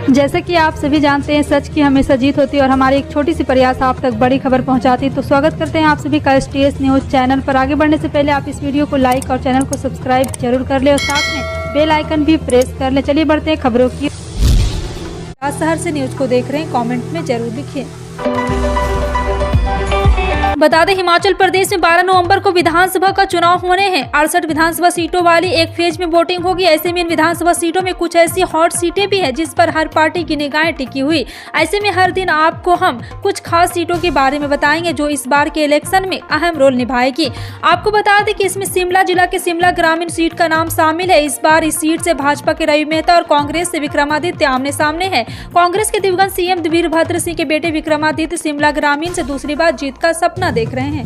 जैसे कि आप सभी जानते हैं, सच की हमेशा जीत होती है और हमारी एक छोटी सी प्रयास आप तक बड़ी खबर पहुंचाती है। तो स्वागत करते हैं आप सभी का STS न्यूज़ चैनल पर। आगे बढ़ने से पहले आप इस वीडियो को लाइक और चैनल को सब्सक्राइब जरूर कर ले और साथ में बेल आइकन भी प्रेस कर ले। चलिए बढ़ते हैं खबरों की। आज शहर से न्यूज को देख रहे हैं, कमेंट में जरूर लिखिए। बता दें, हिमाचल प्रदेश में 12 नवंबर को विधानसभा का चुनाव होने हैं। 68 विधानसभा सीटों वाली एक फेज में वोटिंग होगी। ऐसे में इन विधानसभा सीटों में कुछ ऐसी हॉट सीटें भी हैं जिस पर हर पार्टी की निगाहें टिकी हुई। ऐसे में हर दिन आपको हम कुछ खास सीटों के बारे में बताएंगे जो इस बार के इलेक्शन में अहम रोल निभाएगी। आपको बता दें कि इसमें शिमला जिला के शिमला ग्रामीण सीट का नाम शामिल है। इस बार इस सीट से भाजपा के रवि मेहता और कांग्रेस से विक्रमादित्य आमने सामने है। कांग्रेस के दिवंगत CM वीरभद्र सिंह के बेटे विक्रमादित्य शिमला ग्रामीण से दूसरी बार जीत का सपना देख रहे हैं।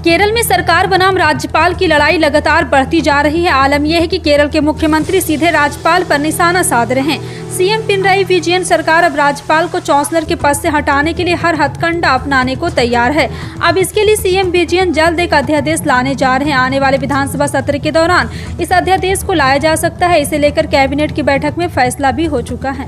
केरल में सरकार बनाम राज्यपाल की लड़ाई लगातार बढ़ती जा रही है। आलम यह है कि केरल के मुख्यमंत्री सीधे राज्यपाल पर निशाना साध रहे हैं। CM पिनराई विजयन सरकार अब राज्यपाल को चांसलर के पद से हटाने के लिए हर हथकंडा अपनाने को तैयार है। अब इसके लिए CM विजयन जल्द एक अध्यादेश लाने जा रहे हैं। आने वाले विधानसभा सत्र के दौरान इस अध्यादेश को लाया जा सकता है। इसे लेकर कैबिनेट की बैठक में फैसला भी हो चुका है।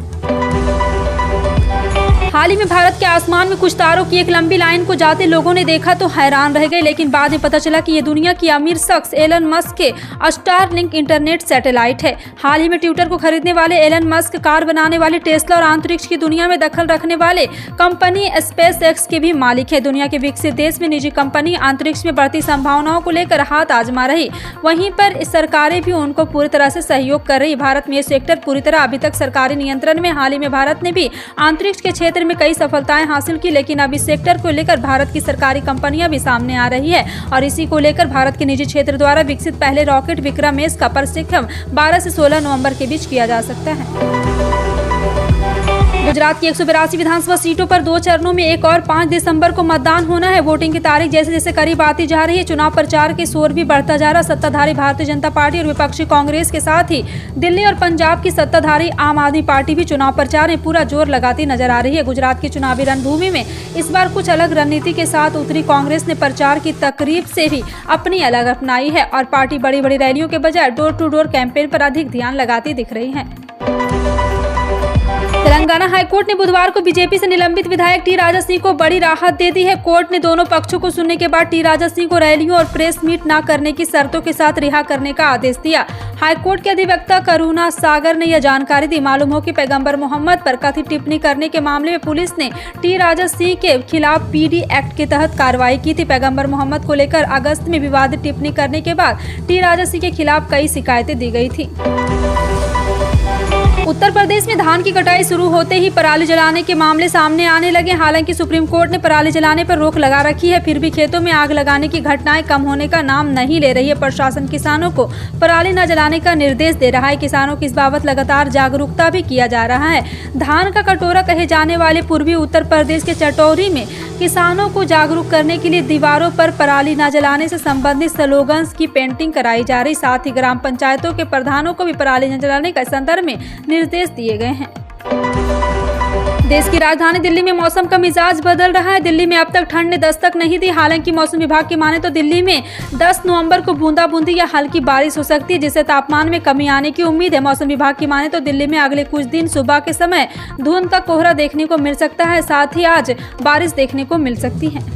हाल ही में भारत के आसमान में कुछ तारों की एक लंबी लाइन को जाते लोगों ने देखा तो हैरान रह गए, लेकिन बाद में पता चला कि ये दुनिया की अमीर शख्स एलन मस्क के स्टारलिंक इंटरनेट सैटेलाइट है। हाल ही में ट्विटर को खरीदने वाले एलन मस्क, कार बनाने वाले टेस्ला और अंतरिक्ष की दुनिया में दखल रखने वाले कंपनी SpaceX के भी मालिक है। दुनिया के विकसित देश में निजी कंपनी अंतरिक्ष में बढ़ती संभावनाओं को लेकर हाथ आजमा रही, वहीं पर सरकारें भी उनको पूरी तरह से सहयोग कर रही। भारत में ये सेक्टर पूरी तरह अभी तक सरकारी नियंत्रण में। हाल ही में भारत ने भी अंतरिक्ष के क्षेत्र में कई सफलताएं हासिल की, लेकिन अब इस सेक्टर को लेकर भारत की सरकारी कंपनियां भी सामने आ रही है और इसी को लेकर भारत के निजी क्षेत्र द्वारा विकसित पहले रॉकेट विक्रम-S का प्रशिक्षण 12 से 16 नवंबर के बीच किया जा सकता है। गुजरात की 182 विधानसभा सीटों पर 2 चरणों में 1 और 5 दिसंबर को मतदान होना है। वोटिंग की तारीख जैसे जैसे करीब आती जा रही है, चुनाव प्रचार के शोर भी बढ़ता जा रहा। सत्ताधारी भारतीय जनता पार्टी और विपक्षी कांग्रेस के साथ ही दिल्ली और पंजाब की सत्ताधारी आम आदमी पार्टी भी चुनाव प्रचार में पूरा जोर लगाती नजर आ रही है। गुजरात की चुनावी रणभूमि में इस बार कुछ अलग रणनीति के साथ उतरी। कांग्रेस ने प्रचार की तकरीब से भी अपनी अलग अपनाई है और पार्टी बड़ी बड़ी रैलियों के बजाय डोर टू डोर कैंपेन पर अधिक ध्यान लगाती दिख रही है। तेलंगाना हाईकोर्ट ने बुधवार को बीजेपी से निलंबित विधायक टी राजा सिंह को बड़ी राहत दे दी है। कोर्ट ने दोनों पक्षों को सुनने के बाद टी राजा सिंह को रैलियों और प्रेस मीट न करने की शर्तों के साथ रिहा करने का आदेश दिया। हाईकोर्ट के अधिवक्ता करुणा सागर ने यह जानकारी दी। मालूम हो कि पैगंबर मोहम्मद पर कथित टिप्पणी करने के मामले में पुलिस ने टी राजा सिंह के खिलाफ PD एक्ट के तहत कार्रवाई की थी। पैगंबर मोहम्मद को लेकर अगस्त में विवादित टिप्पणी करने के बाद टी राजा सिंह के खिलाफ कई शिकायतें दी गई थी। उत्तर प्रदेश में धान की कटाई शुरू होते ही पराली जलाने के मामले सामने आने लगे। हालांकि सुप्रीम कोर्ट ने पराली जलाने पर रोक लगा रखी है, फिर भी खेतों में आग लगाने की घटनाएं कम होने का नाम नहीं ले रही है। प्रशासन किसानों को पराली न जलाने का निर्देश दे रहा है। किसानों की इस बाबत लगातार जागरूकता भी किया जा रहा है। धान का कटोरा कहे जाने वाले पूर्वी उत्तर प्रदेश के चटौरी में किसानों को जागरूक करने के लिए दीवारों पर पराली न जलाने से संबंधित स्लोगन्स की पेंटिंग कराई जा रही। साथ ही ग्राम पंचायतों के प्रधानों को भी पराली न जलाने का संदर्भ में निर्देश दिए गए हैं। देश की राजधानी दिल्ली में मौसम का मिजाज बदल रहा है। दिल्ली में अब तक ठंड ने दस्तक नहीं दी। हालांकि मौसम विभाग की माने तो दिल्ली में 10 नवंबर को बूंदाबूंदी या हल्की बारिश हो सकती है, जिससे तापमान में कमी आने की उम्मीद है। मौसम विभाग की माने तो दिल्ली में अगले कुछ दिन सुबह के समय धुंध का कोहरा देखने को मिल सकता है। साथ ही आज बारिश देखने को मिल सकती है।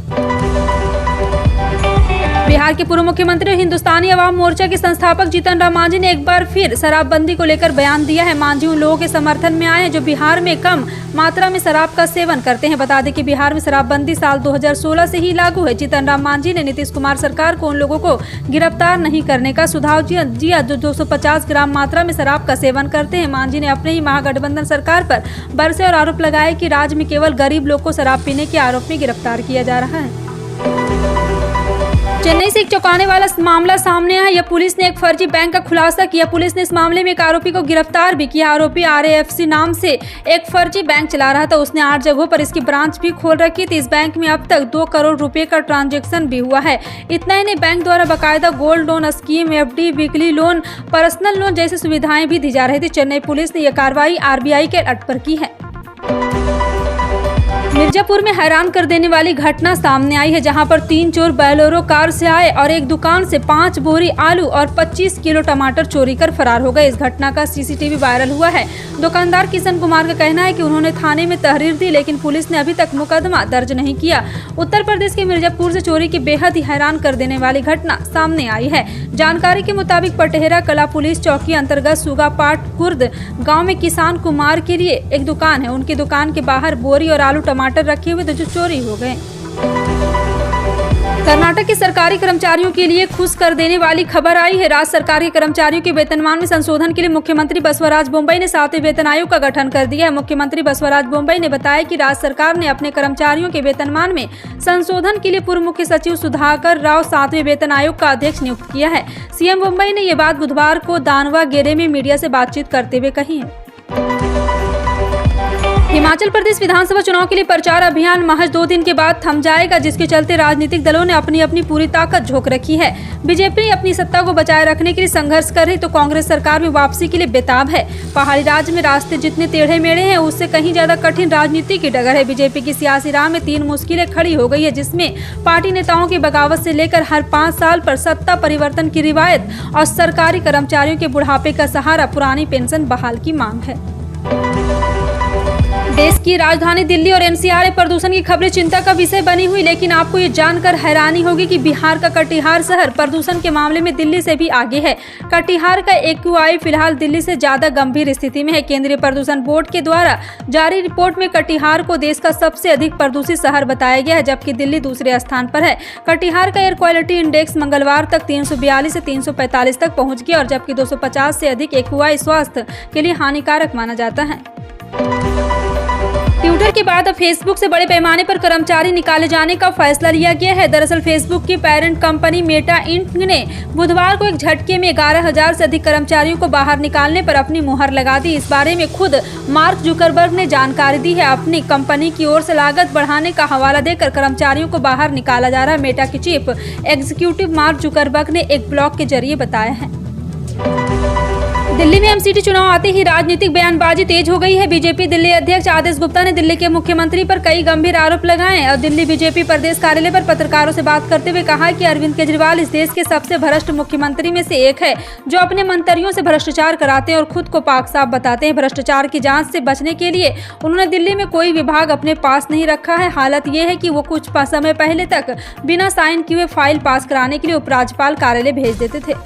बिहार के पूर्व मुख्यमंत्री और हिंदुस्तानी अवाम मोर्चा के संस्थापक जीतन राम मांझी ने एक बार फिर शराबबंदी को लेकर बयान दिया है। मांझी उन लोगों के समर्थन में आए हैं जो बिहार में कम मात्रा में शराब का सेवन करते हैं। बता दें कि बिहार में शराबबंदी साल 2016 से ही लागू है। जीतन राम मांझी ने नीतीश कुमार सरकार को उन लोगों को गिरफ्तार नहीं करने का सुझाव दिया जो 250 ग्राम मात्रा में शराब का सेवन करते हैं। मांझी ने अपने ही महागठबंधन सरकार पर बरसे और आरोप लगाया कि राज्य में केवल गरीब लोग को शराब पीने के आरोप में गिरफ्तार किया जा रहा है। चेन्नई से एक चौंकाने वाला मामला सामने आया। पुलिस ने एक फर्जी बैंक का खुलासा किया। पुलिस ने इस मामले में एक आरोपी को गिरफ्तार भी किया। आरोपी RAFC नाम से एक फर्जी बैंक चला रहा था। उसने 8 जगहों पर इसकी ब्रांच भी खोल रखी थी। इस बैंक में अब तक 2 करोड़ रुपए का ट्रांजैक्शन भी हुआ है। इतना ही नहीं, बैंक द्वारा बाकायदा gold loan scheme, FD, weekly loan, personal loan जैसी सुविधाएं भी दी जा रही थी। चेन्नई पुलिस ने यह कार्रवाई RBI के अड्डे पर की है। मिर्जापुर में हैरान कर देने वाली घटना सामने आई है, जहां पर 3 चोर बोलेरो कार से आए और एक दुकान से 5 बोरी आलू और 25 किलो टमाटर चोरी कर फरार हो गए। इस घटना का सीसीटीवी वायरल हुआ है। दुकानदार किशन कुमार का कहना है कि उन्होंने थाने में तहरीर दी, लेकिन पुलिस ने अभी तक मुकदमा दर्ज नहीं किया। उत्तर प्रदेश के मिर्जापुर से चोरी की बेहद ही हैरान कर देने वाली घटना सामने आई है। जानकारी के मुताबिक पटेहरा कला पुलिस चौकी अंतर्गत सुगापाट खुर्द गाँव में किसान कुमार के लिए एक दुकान है। उनकी दुकान के बाहर बोरी और आलू टमाटर रखे हुए थे जो चोरी हो गए। कर्नाटक के सरकारी कर्मचारियों के लिए खुश कर देने वाली खबर आई है। राज्य सरकार के कर्मचारियों के वेतनमान में संशोधन के लिए मुख्यमंत्री बसवराज बोम्मई ने 7वें वेतन आयोग का गठन कर दिया है। मुख्यमंत्री बसवराज बोम्मई ने बताया कि राज्य सरकार ने अपने कर्मचारियों के वेतनमान में संशोधन के लिए पूर्व मुख्य सचिव सुधाकर राव 7वें वेतन आयोग का अध्यक्ष नियुक्त किया है। सीएम बोम्मई ने ये बात बुधवार को दानवागेरे में मीडिया से बातचीत करते हुए कही है। हिमाचल प्रदेश विधानसभा चुनाव के लिए प्रचार अभियान महज 2 दिन के बाद थम जाएगा, जिसके चलते राजनीतिक दलों ने अपनी अपनी पूरी ताकत झोंक रखी है। बीजेपी अपनी सत्ता को बचाए रखने के लिए संघर्ष कर रही तो कांग्रेस सरकार में वापसी के लिए बेताब है। पहाड़ी राज्य में रास्ते जितने टेढ़े मेढ़े हैं, उससे कहीं ज्यादा कठिन राजनीति की डगर है। बीजेपी की सियासी राह में 3 मुश्किलें खड़ी हो गई है, जिसमें पार्टी नेताओं की बगावत से लेकर हर 5 साल पर सत्ता परिवर्तन की रिवायत और सरकारी कर्मचारियों के बुढ़ापे का सहारा पुरानी पेंशन बहाल की मांग है। देश की राजधानी दिल्ली और एनसीआर में प्रदूषण की खबरें चिंता का विषय बनी हुई, लेकिन आपको ये जानकर हैरानी होगी कि बिहार का कटिहार शहर प्रदूषण के मामले में दिल्ली से भी आगे है। कटिहार का AQI फिलहाल दिल्ली से ज्यादा गंभीर स्थिति में है। केंद्रीय प्रदूषण बोर्ड के द्वारा जारी रिपोर्ट में कटिहार को देश का सबसे अधिक प्रदूषित शहर बताया गया है, जबकि दिल्ली दूसरे स्थान पर है। कटिहार का एयर क्वालिटी इंडेक्स मंगलवार तक 342 से 345 तक पहुंच गया, और जबकि 250 से अधिक AQI स्वास्थ्य के लिए हानिकारक माना जाता है। ट्विटर के बाद अब फेसबुक से बड़े पैमाने पर कर्मचारी निकाले जाने का फैसला लिया गया है। दरअसल फेसबुक की पेरेंट कंपनी मेटा इंक ने बुधवार को एक झटके में 11,000 से अधिक कर्मचारियों को बाहर निकालने पर अपनी मुहर लगा दी। इस बारे में खुद मार्क जुकरबर्ग ने जानकारी दी है। अपनी कंपनी की ओर से लागत बढ़ाने का हवाला देकर कर्मचारियों को बाहर निकाला जा रहा है। मेटा के चीफ एग्जीक्यूटिव मार्क जुकरबर्ग ने एक ब्लॉग के जरिए बताया है। दिल्ली में एमसीडी चुनाव आते ही राजनीतिक बयानबाजी तेज हो गई है। बीजेपी दिल्ली अध्यक्ष आदेश गुप्ता ने दिल्ली के मुख्यमंत्री पर कई गंभीर आरोप लगाए और दिल्ली बीजेपी प्रदेश कार्यालय पर पत्रकारों से बात करते हुए कहा कि अरविंद केजरीवाल इस देश के सबसे भ्रष्ट मुख्यमंत्री में से एक है, जो अपने मंत्रियों से भ्रष्टाचार कराते हैं और खुद को पाक साफ बताते हैं। भ्रष्टाचार की जाँच से बचने के लिए उन्होंने दिल्ली में कोई विभाग अपने पास नहीं रखा है। हालत ये है कि वो कुछ समय पहले तक बिना साइन किए फाइल पास कराने के लिए उपराज्यपाल कार्यालय भेज देते थे।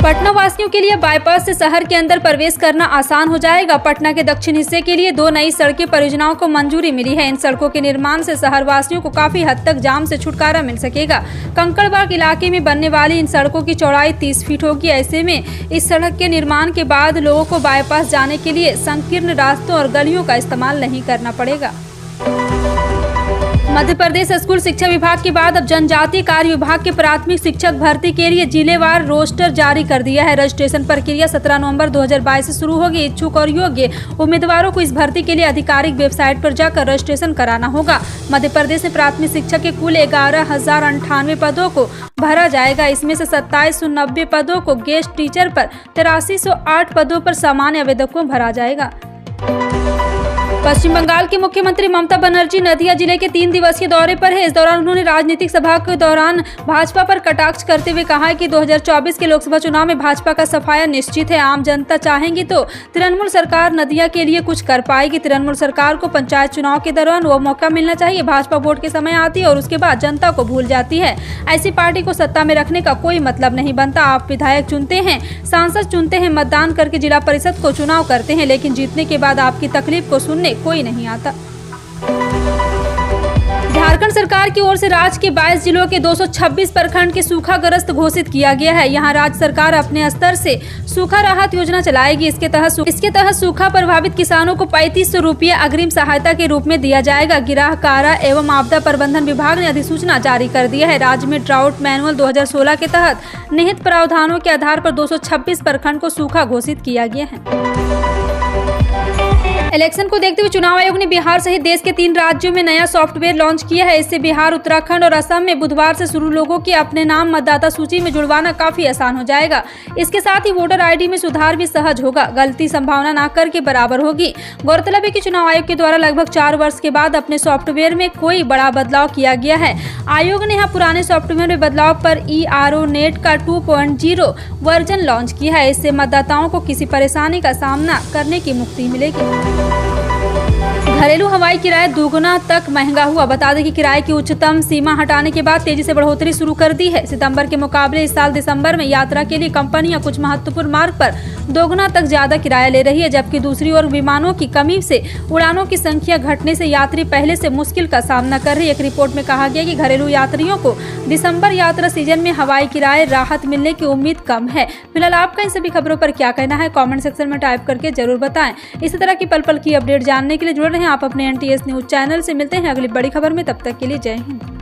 पटना वासियों के लिए बाईपास से शहर के अंदर प्रवेश करना आसान हो जाएगा। पटना के दक्षिण हिस्से के लिए 2 नई सड़कें परियोजनाओं को मंजूरी मिली है। इन सड़कों के निर्माण से शहर वासियों को काफी हद तक जाम से छुटकारा मिल सकेगा। कंकड़बाग इलाके में बनने वाली इन सड़कों की चौड़ाई 30 फीट होगी। ऐसे में इस सड़क के निर्माण के बाद लोगों को बाईपास जाने के लिए संकीर्ण रास्तों और गलियों का इस्तेमाल नहीं करना पड़ेगा। मध्य प्रदेश स्कूल शिक्षा विभाग के बाद अब जनजातीय कार्य विभाग के प्राथमिक शिक्षक भर्ती के लिए जिलेवार रोस्टर जारी कर दिया है। रजिस्ट्रेशन प्रक्रिया 17 नवंबर 2022 से शुरू होगी। इच्छुक और योग्य उम्मीदवारों को इस भर्ती के लिए आधिकारिक वेबसाइट पर जाकर रजिस्ट्रेशन कराना होगा। मध्य प्रदेश में प्राथमिक शिक्षक के कुल 11,098 पदों को भरा जाएगा। इसमें से 2790 पदों को गेस्ट टीचर पर, 8308 पदों पर सामान्य आवेदकों भरा जाएगा। पश्चिम बंगाल के मुख्यमंत्री ममता बनर्जी नदिया जिले के 3 दिवसीय दौरे पर है। इस दौरान उन्होंने राजनीतिक सभा के दौरान भाजपा पर कटाक्ष करते हुए कहा कि 2024 के लोकसभा चुनाव में भाजपा का सफाया निश्चित है। आम जनता चाहेंगी तो तृणमूल सरकार नदिया के लिए कुछ कर पाएगी। तृणमूल सरकार को पंचायत चुनाव के दौरान वो मौका मिलना चाहिए। भाजपा वोट के समय आती है और उसके बाद जनता को भूल जाती है। ऐसी पार्टी को सत्ता में रखने का कोई मतलब नहीं बनता। आप विधायक चुनते हैं, सांसद चुनते हैं, मतदान करके जिला परिषद को चुनाव करते हैं, लेकिन जीतने के बाद आपकी तकलीफ को सुनने कोई नहीं आता। झारखंड सरकार की ओर से राज्य के 22 जिलों के 226 प्रखंड के सूखाग्रस्त घोषित किया गया है। यहां राज्य सरकार अपने स्तर से सूखा राहत योजना चलाएगी। इसके तहत सूखा प्रभावित किसानों को 3500 रुपये अग्रिम सहायता के रूप में दिया जाएगा। गिराह कारा एवं आपदा प्रबंधन विभाग ने अधिसूचना जारी कर दिया है। राज्य में ड्राउट मैनुअल 2016 के तहत निहित प्रावधानों के आधार पर 226 प्रखंड को सूखा घोषित किया गया है। इलेक्शन को देखते हुए चुनाव आयोग ने बिहार सहित देश के 3 राज्यों में नया सॉफ्टवेयर लॉन्च किया है। इससे बिहार, उत्तराखंड और असम में बुधवार से शुरू लोगों के अपने नाम मतदाता सूची में जुड़वाना काफी आसान हो जाएगा। इसके साथ ही वोटर आईडी में सुधार भी सहज होगा, गलती संभावना ना कर के बराबर होगी। गौरतलब है कि चुनाव आयोग के द्वारा लगभग 4 वर्ष के बाद अपने सॉफ्टवेयर में कोई बड़ा बदलाव किया गया है। आयोग ने यहाँ पुराने सॉफ्टवेयर में बदलाव पर ERO नेट का 2.0 वर्जन लॉन्च किया है। इससे मतदाताओं को किसी परेशानी का सामना करने की मुक्ति मिलेगी। घरेलू हवाई किराया दोगुना तक महंगा हुआ। बता दें कि किराए की उच्चतम सीमा हटाने के बाद तेजी से बढ़ोतरी शुरू कर दी है। सितंबर के मुकाबले इस साल दिसंबर में यात्रा के लिए कंपनियां कुछ महत्वपूर्ण मार्ग पर दोगुना तक ज्यादा किराया ले रही है, जबकि दूसरी ओर विमानों की कमी से उड़ानों की संख्या घटने से यात्री पहले से मुश्किल का सामना कर रही है। एक रिपोर्ट में कहा गया कि घरेलू यात्रियों को दिसंबर यात्रा सीजन में हवाई किराए राहत मिलने की उम्मीद कम है। फिलहाल आपका इन सभी खबरों पर क्या कहना है, कमेंट सेक्शन में टाइप करके जरूर बताएं। इसी तरह की पल पल की अपडेट जानने के लिए जुड़े रहें आप अपने NTS न्यूज चैनल से। मिलते हैं अगली बड़ी खबर में, तब तक के लिए जय हिंद।